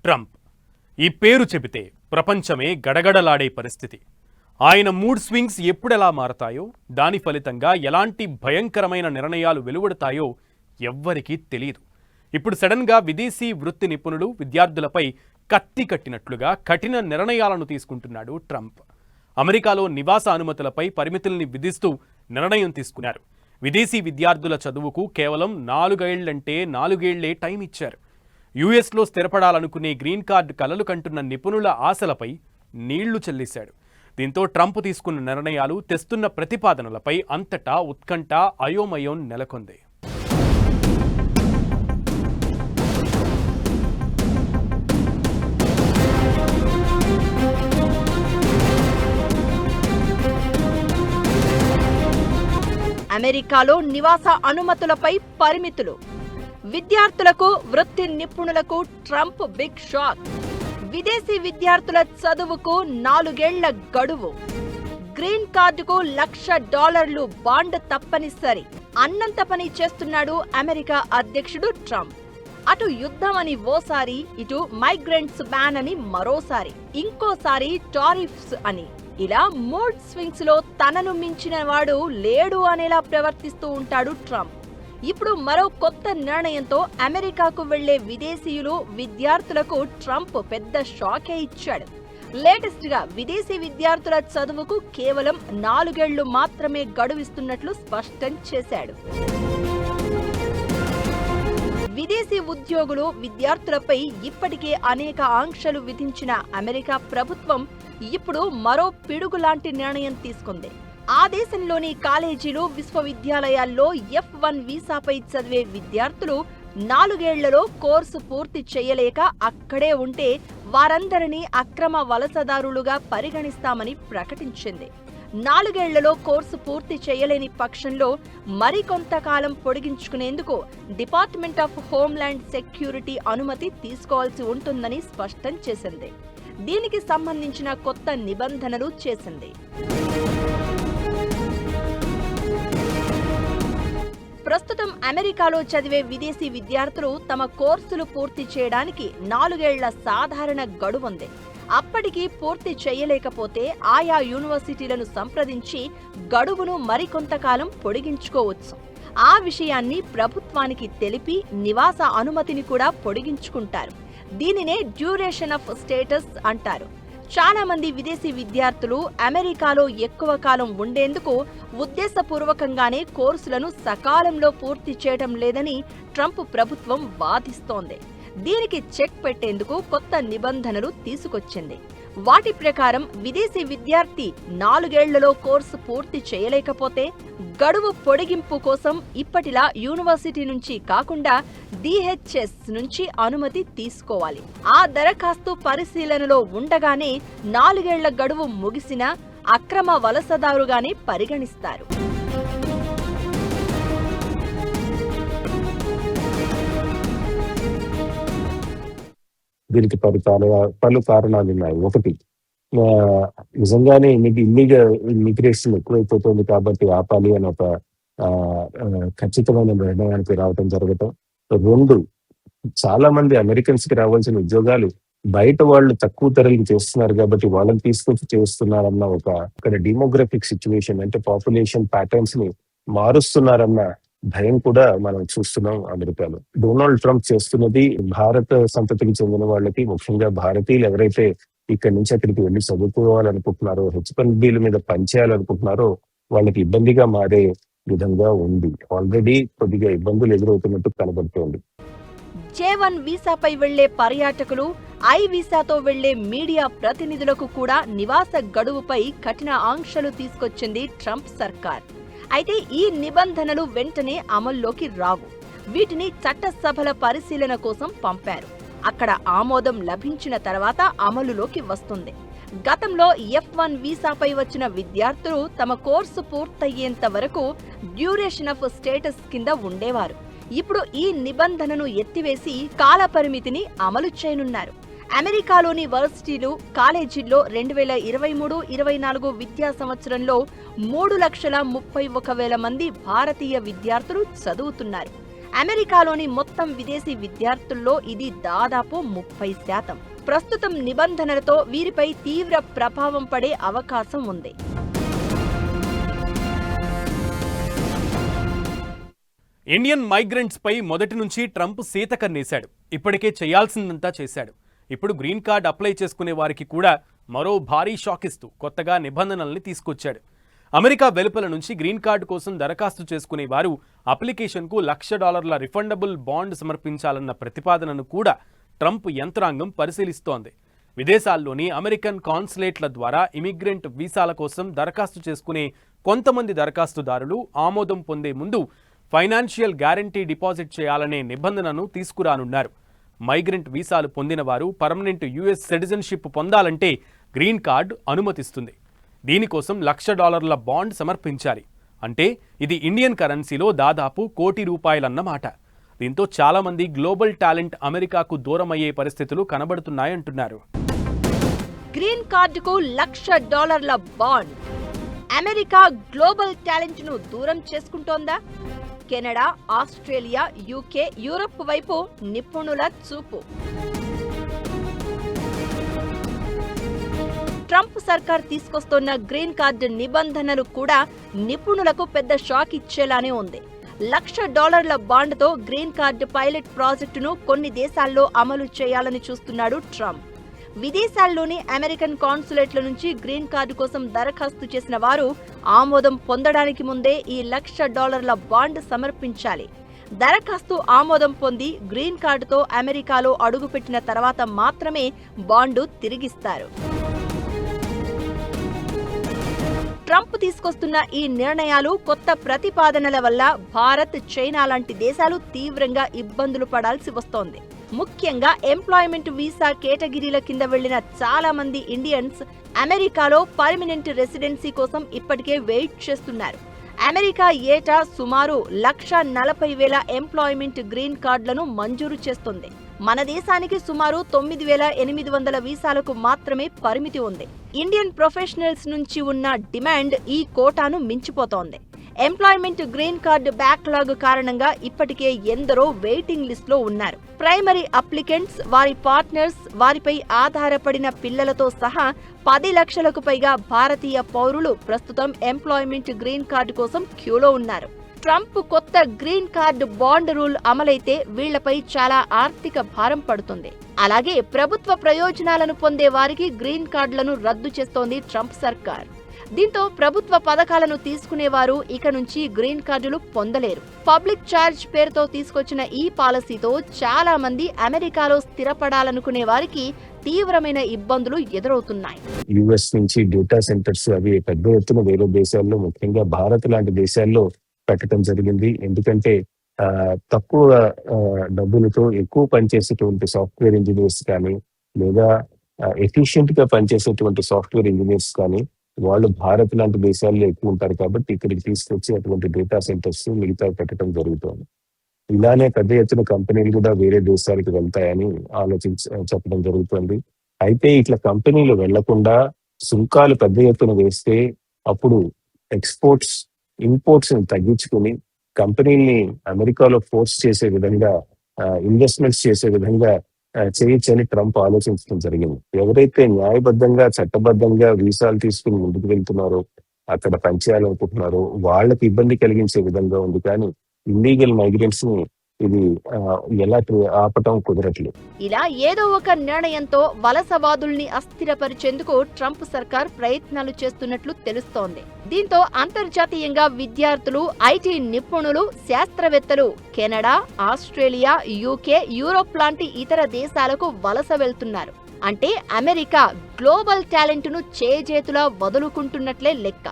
Trump. ఈ పేరు చెబితే ప్రపంచమే గడగడలాడే పరిస్థితి. ఆయన మూడ్ స్వింగ్స్ ఎప్పుడెలా మారతాయో, దాని ఫలితంగా ఎలాంటి భయంకరమైన నిర్ణయాలు వెలువడతాయో ఎవ్వరికీ తెలియదు. ఇప్పుడు సడన్గా విదేశీ వృత్తి నిపుణులు, విద్యార్థులపై కత్తి కట్టినట్లుగా కఠిన నిర్ణయాలను తీసుకుంటున్నాడు ట్రంప్. అమెరికాలో నివాస అనుమతులపై పరిమితుల్ని విధిస్తూ నిర్ణయం తీసుకున్నారు. విదేశీ విద్యార్థుల చదువుకు కేవలం 4 ఏళ్లంటే 4 ఏళ్లే టైం ఇచ్చారు. యుఎస్లో స్థిరపడాలనుకునే గ్రీన్ కార్డు కలలు కంటున్న నిపుణుల ఆశలపై నీళ్లు చెల్లేశాడు. దీంతో ట్రంప్ తీసుకున్న నిర్ణయాలు, తెస్తున్న ప్రతిపాదనలపై అంతటా ఉత్కంఠ, అయోమయం నెలకొంది. అమెరికాలో నివాస అనుమతులపై పరిమితులు, విద్యార్థులకు, వృత్తి నిపుణులకు ట్రంప్ బిగ్ షాక్. విదేశీ విద్యార్థుల చదువుకు 4 ఏళ్ల గడువు, గ్రీన్ కార్డుకు $1,00,000 బాండ్ తప్పనిసరి. అన్నంత పని చేస్తున్నాడు అమెరికా అధ్యక్షుడు ట్రంప్. అటు యుద్ధం అని ఓసారి, ఇటు మైగ్రెంట్స్ బ్యాన్ అని మరోసారి, ఇంకోసారి టారిఫ్స్ అని, ఇలా మూడ్ స్వింగ్స్ లో తనను మించిన వాడు లేడు అనేలా ప్రవర్తిస్తూ ఉంటాడు ట్రంప్. ఇప్పుడు మరో కొత్త నిర్ణయంతో అమెరికాకు వెళ్లే విదేశీయులు, విద్యార్థులకు ట్రంప్ పెద్ద షాకే ఇచ్చాడు. లేటెస్ట్ గా విదేశీ విద్యార్థుల చదువుకు కేవలం 4 ఏళ్లు మాత్రమే గడువిస్తున్నట్లు స్పష్టం చేశాడు. విదేశీ ఉద్యోగులు, విద్యార్థులపై ఇప్పటికే అనేక ఆంక్షలు విధించిన అమెరికా ప్రభుత్వం ఇప్పుడు మరో పిడుగు లాంటి నిర్ణయం తీసుకుంది. ఆ దేశంలోని కాలేజీలు, విశ్వవిద్యాలయాల్లో F1 వీసాపై చదివే విద్యార్థులు 4 ఏళ్లలో కోర్సు పూర్తి చేయలేక అక్కడే ఉంటే వారందరినీ అక్రమ వలసదారులుగా పరిగణిస్తామని ప్రకటించింది. 4 ఏళ్లలో కోర్సు పూర్తి చేయలేని పక్షంలో మరికొంతకాలం పొడిగించుకునేందుకు డిపార్ట్మెంట్ ఆఫ్ హోమ్ల్యాండ్ సెక్యూరిటీ అనుమతి తీసుకోవాల్సి ఉంటుందని స్పష్టం చేసింది. దీనికి సంబంధించిన కొత్త నిబంధనలు చేసింది. ప్రస్తుతం అమెరికాలో చదివే విదేశీ విద్యార్థులు తమ కోర్సులు పూర్తి చేయడానికి 4 ఏళ్ల సాధారణ గడువుంది. అప్పటికి పూర్తి చేయలేకపోతే ఆయా యూనివర్సిటీలను సంప్రదించి గడువును మరికొంతకాలం పొడిగించుకోవచ్చు. ఆ విషయాన్ని ప్రభుత్వానికి తెలిపి నివాస అనుమతిని కూడా పొడిగించుకుంటారు. దీనినే డ్యూరేషన్ ఆఫ్ స్టేటస్ అంటారు. చాలా మంది విదేశీ విద్యార్థులు అమెరికాలో ఎక్కువ కాలం ఉండేందుకు ఉద్దేశపూర్వకంగానే కోర్సులను సకాలంలో పూర్తి చేయడం లేదని ట్రంప్ ప్రభుత్వం వాదిస్తోంది. దీనికి చెక్ పెట్టేందుకు కొత్త నిబంధనలు తీసుకొచ్చింది. వాటి ప్రకారం విదేశీ విద్యార్థి 4 ఏళ్లలో కోర్సు పూర్తి చేయలేకపోతే గడువు పొడిగింపు కోసం ఇప్పటిలా యూనివర్సిటీ నుంచి కాకుండా DHS నుంచి అనుమతి తీసుకోవాలి. ఆ దరఖాస్తు పరిశీలనలో ఉండగానే 4 ఏళ్ల గడువు ముగిసినా అక్రమ వలసదారుగానే పరిగణిస్తారు. దీనికి పలు కారణాలు ఉన్నాయి. ఒకటి, నిజంగానే ఇమిగ్రేషన్ ఎక్కువైపోతుంది కాబట్టి ఆపాలి అని ఒక ఖచ్చితమైన నిర్ణయానికి రావటం జరగటం. 2, చాలా మంది అమెరికన్స్ కి రావాల్సిన ఉద్యోగాలు బయట వాళ్ళు తక్కువ ధరలకు చేస్తున్నారు కాబట్టి వాళ్ళని తీసుకొచ్చి చేస్తున్నారన్న అక్కడ డెమోగ్రఫిక్ సిచ్యువేషన్, అంటే పాపులేషన్ ప్యాటర్న్స్ ని మారుస్తున్నారన్న భయం కూడా మనం చూస్తున్నాం అమెరికాలో. డొనాల్డ్ ట్రంప్ చేస్తున్నది భారత సంతతికి చెందిన వాళ్ళకి, ముఖ్యంగా భారతీయులు ఎవరైతే ఇక్కడి నుంచి అక్కడికి వెళ్ళి చదువుకోవాలనుకుంటున్నారో, H1Bల మీద పనిచేయాలనుకుంటున్నారో వాళ్ళకి ఇబ్బందిగా మారే విధంగా ఉంది. ఆల్రెడీ కొద్దిగా ఇబ్బందులు ఎదురవుతున్నట్టు కనబడుతోంది. J1 వీసాపై వెళ్లే పర్యాటకులు, I వీసాతో వెళ్లే మీడియా ప్రతినిధులకు కూడా నివాస గడువుపై కఠిన ఆంక్షలు తీసుకొచ్చింది ట్రంప్ సర్కార్. అయితే ఈ నిబంధనలు వెంటనే అమల్లోకి రావు. వీటిని చట్టసభల పరిశీలన కోసం పంపారు. అక్కడ ఆమోదం లభించిన తర్వాత అమలులోకి వస్తుంది. గతంలో F1 వీసాపై వచ్చిన విద్యార్థులు తమ కోర్సు పూర్తయ్యేంత వరకు డ్యూరేషన్ ఆఫ్ స్టేటస్ కింద ఉండేవారు. ఇప్పుడు ఈ నిబంధనను ఎత్తివేసి కాలపరిమితిని అమలు చేయనున్నారు. అమెరికాలోని వర్సిటీలు, కాలేజీల్లో 2023-24 విద్యా సంవత్సరంలో 3,31,000 మంది భారతీయ విద్యార్థులు చదువుతున్నారు. అమెరికాలోని మొత్తం విదేశీ విద్యార్థుల్లో ఇది దాదాపు 30%. ప్రస్తుతం నిబంధనలతో వీరిపై తీవ్ర ప్రభావం పడే అవకాశం ఉంది. ఇండియన్ మైగ్రెంట్స్ పై మొదటి నుంచి ట్రంప్ సీతకన్నేశాడు. ఇప్పటికే చేయాల్సిందంతా చేశాడు. ఇప్పుడు గ్రీన్ కార్డ్ అప్లై చేసుకునే వారికి కూడా మరో భారీ షాక్ ఇస్తూ కొత్తగా నిబంధనల్ని తీసుకొచ్చాడు. అమెరికా వెలుపల నుంచి గ్రీన్ కార్డు కోసం దరఖాస్తు చేసుకునే వారు అప్లికేషన్కు $1,00,000 రిఫండబుల్ బాండ్ సమర్పించాలన్న ప్రతిపాదనను కూడా ట్రంప్ యంత్రాంగం పరిశీలిస్తోంది. విదేశాల్లోని అమెరికన్ కాన్సులేట్ల ద్వారా ఇమిగ్రెంట్ వీసాల కోసం దరఖాస్తు చేసుకునే కొంతమంది దరఖాస్తుదారులు ఆమోదం పొందే ముందు ఫైనాన్షియల్ గ్యారంటీ డిపాజిట్ చేయాలనే నిబంధనను తీసుకురానున్నారు. మైగ్రెంట్ వీసాలు పొందిన వారు పర్మనెంట్ యుఎస్ సిటిజన్షిప్ పొందాలంటే గ్రీన్ కార్డ్ అనుమతిస్తుంది. దీనికోసం $1,00,000 బాండ్ సమర్పించాలి. అంటే ఇది ఇండియన్ కరెన్సీలో దాదాపు ₹1,00,00,000 అన్నమాట. దీంతో చాలామంది గ్లోబల్ టాలెంట్ అమెరికాకు దూరమయ్యే పరిస్థితులు కనబడుతున్నాయంటున్నారు. గ్రీన్ కార్డుకు $1,00,000 బాండ్. అమెరికా గ్లోబల్ టాలెంట్ ను దూరం చేసుకుంటోందా? కెనడా, ఆస్ట్రేలియా, యూకే, యూరప్ వైపు నిపుణుల చూపు. ట్రంప్ సర్కార్ తీసుకొస్తున్న గ్రీన్ కార్డు నిబంధనలు కూడా నిపుణులకు పెద్ద షాక్ ఇచ్చేలానే ఉంది. $1,00,000 బాండ్తో గ్రీన్ కార్డు పైలట్ ప్రాజెక్టును కొన్ని దేశాల్లో అమలు చేయాలని చూస్తున్నాడు ట్రంప్. విదేశాల్లోని అమెరికన్ కాన్సులేట్ల నుంచి గ్రీన్ కార్డు కోసం దరఖాస్తు చేసిన వారు ఆమోదం పొందడానికి ముందే ఈ $1,00,000 బాండ్ సమర్పించాలి. దరఖాస్తు ఆమోదం పొంది గ్రీన్ కార్డుతో అమెరికాలో అడుగుపెట్టిన తర్వాత మాత్రమే బాండు తిరిగిస్తారు. ట్రంప్ తీసుకొస్తున్న ఈ నిర్ణయాలు, కొత్త ప్రతిపాదనల వల్ల భారత్, చైనా లాంటి దేశాలు తీవ్రంగా ఇబ్బందులు పడాల్సి వస్తోంది. ముఖ్యంగా ఎంప్లాయ్మెంట్ వీసా కేటగిరీల కింద వెళ్లిన చాలా మంది ఇండియన్స్ అమెరికాలో పర్మనెంట్ రెసిడెన్సీ కోసం ఇప్పటికే వెయిట్ చేస్తున్నారు. అమెరికా ఏటా సుమారు 1,40,000 ఎంప్లాయ్మెంట్ గ్రీన్ కార్డులను మంజూరు చేస్తుంది. మన దేశానికి సుమారు 9,800 వీసాలకు మాత్రమే పరిమితి ఉంది. ఇండియన్ ప్రొఫెషనల్స్ నుంచి ఉన్న డిమాండ్ ఈ కోటాను మించిపోతోంది. ఎంప్లాయ్మెంట్ గ్రీన్ కార్డు బ్యాక్లాగ్ కారణంగా ఇప్పటికే ఎందరో వెయిటింగ్ లిస్ట్ లో ఉన్నారు. ప్రైమరీ అప్లికెంట్స్, వారి పార్ట్నర్స్, వారిపై ఆధారపడిన పిల్లలతో సహా 10 లక్షలకు పైగా భారతీయ పౌరులు ప్రస్తుతం ఎంప్లాయ్మెంట్ గ్రీన్ కార్డు కోసం క్యూలో ఉన్నారు. ట్రంప్ కొత్త గ్రీన్ కార్డు బాండ్ రూల్ అమలైతే వీళ్లపై చాలా ఆర్థిక భారం పడుతుంది. అలాగే ప్రభుత్వ ప్రయోజనాలను పొందే వారికి గ్రీన్ కార్డులను రద్దు చేస్తోంది ట్రంప్ సర్కార్. దీంతో ప్రభుత్వ పథకాలను తీసుకునేవారు ఇక నుంచి గ్రీన్ కార్డులు పొందలేరు. పబ్లిక్ ఛార్జ్ పేరుతో తీసుకొచ్చిన ఈ పాలసీతో చాలా మంది అమెరికాలో స్థిరపడాలనుకునే వారికి తీవ్రమైన ఇబ్బందులు ఎదురవుతున్నాయి. యుఎస్ నుంచి డేటా సెంటర్స్ అవి పెద్ద ఎత్తున వేరే దేశాల్లో, ముఖ్యంగా భారత్ లాంటి దేశాల్లో పెట్టడం జరిగింది. ఎందుకంటే తక్కువ డబ్బులతో ఎక్కువ పనిచేసేటువంటి సాఫ్ట్వేర్ ఇంజనీర్స్ కానీ, లేదా ఎఫిషియెంట్ గా పనిచేసేటువంటి సాఫ్ట్వేర్ ఇంజనీర్స్ కానీ వాళ్ళు భారత్ లాంటి దేశాల్లో ఎక్కువ ఉంటారు. కాబట్టి ఇక్కడికి తీసుకొచ్చి అటువంటి డేటా సెంటర్స్ మిగతా పెట్టడం జరుగుతుంది. ఇలానే పెద్ద ఎత్తున కంపెనీలు కూడా వేరే దేశాలకు వెళ్తాయని చెప్పడం జరుగుతుంది. అయితే ఇట్లా కంపెనీలు వెళ్లకుండా సుంకాలు పెద్ద ఎత్తున వేస్తే అప్పుడు ఎక్స్పోర్ట్స్, ఇంపోర్ట్స్ ని తగ్గించుకుని కంపెనీల్ని అమెరికాలో ఫోర్స్ చేసే విధంగా, ఇన్వెస్ట్మెంట్స్ చేసే విధంగా చేయొచ్చని ట్రంప్ ఆలోచించడం జరిగింది. ఎవరైతే న్యాయబద్ధంగా, చట్టబద్ధంగా వీసాలు తీసుకుని ముందుకు వెళ్తున్నారో, అక్కడ పనిచేయాలనుకుంటున్నారో వాళ్ళకి ఇబ్బంది కలిగించే విధంగా ఉంది. కానీ ఇల్లీగల్ మైగ్రెంట్స్ ని ఇది ఎలా ఆపటం కుదరట్లేదు. ఇలా ఏదో ఒక నిర్ణయంతో వలసవాదుల్ని అస్థిరపరిచేందుకు ట్రంప్ సర్కార్ ప్రయత్నాలు చేస్తున్నట్లు తెలుస్తోంది. దీంతో అంతర్జాతీయంగా విద్యార్థులు, ఐటీ నిపుణులు, శాస్త్రవేత్తలు కెనడా, ఆస్ట్రేలియా, యూకే, యూరోప్ లాంటి ఇతర దేశాలకు వలస వెళ్తున్నారు. అంటే అమెరికా గ్లోబల్ టాలెంట్ ను చేజేతులా వదులుకుంటున్నట్లే లెక్క.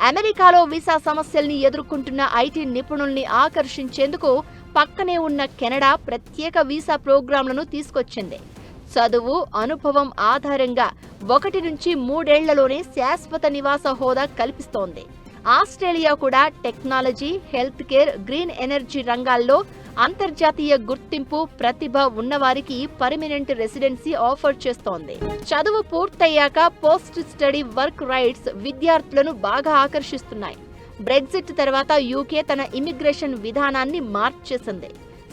అమెరికాలో వీసా సమస్యల్ని ఎదుర్కొంటున్న ఐటీ నిపుణుల్ని ఆకర్షించేందుకు పక్కనే ఉన్న కెనడా ప్రత్యేక వీసా ప్రోగ్రాంలను తీసుకొచ్చింది. చదువు, అనుభవం ఆధారంగా 1 నుంచి 3 ఏళ్లలోనే శాశ్వత నివాస హోదా కల్పిస్తోంది. ఆస్ట్రేలియా కూడా technology, health care, green energy రంగాల్లో అంతర్జాతీయ గుర్తింపు, ప్రతిభ ఉన్నవారికి పర్మనెంట్ రెసిడెన్సీ ఆఫర్ చేస్తోంది. చదువు పూర్తయ్యాక పోస్ట్ స్టడీ వర్క్ రైట్స్ విద్యార్థులను బాగా ఆకర్షిస్తున్నాయి. బ్రెగ్జిట్ తర్వాత యూకే తన ఇమిగ్రేషన్ విధానాన్ని మార్చేసింది.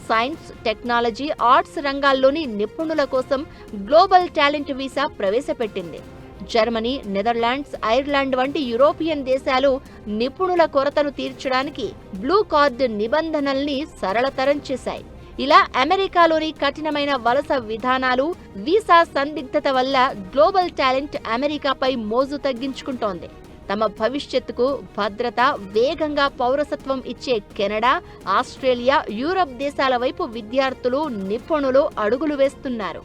సైన్స్, టెక్నాలజీ, ఆర్ట్స్ రంగాల్లోని నిపుణుల కోసం గ్లోబల్ టాలెంట్ వీసా ప్రవేశపెట్టింది. జర్మనీ, నెదర్లాండ్స్, ఐర్లాండ్ వంటి యూరోపియన్ దేశాలు నిపుణుల కొరతను తీర్చడానికి బ్లూ కార్డ్ నిబంధనల్ని సరళతరం చేశాయి. ఇలా అమెరికాలోని కఠినమైన వలస విధానాలు, వీసా సందిగ్ధత వల్ల గ్లోబల్ టాలెంట్ అమెరికాపై మోజు తగ్గించుకుంటోంది. తమ భవిష్యత్తుకు భద్రత, వేగంగా పౌరసత్వం ఇచ్చే కెనడా, ఆస్ట్రేలియా, యూరప్ దేశాల వైపు విద్యార్థులు, నిపుణులు అడుగులు వేస్తున్నారు.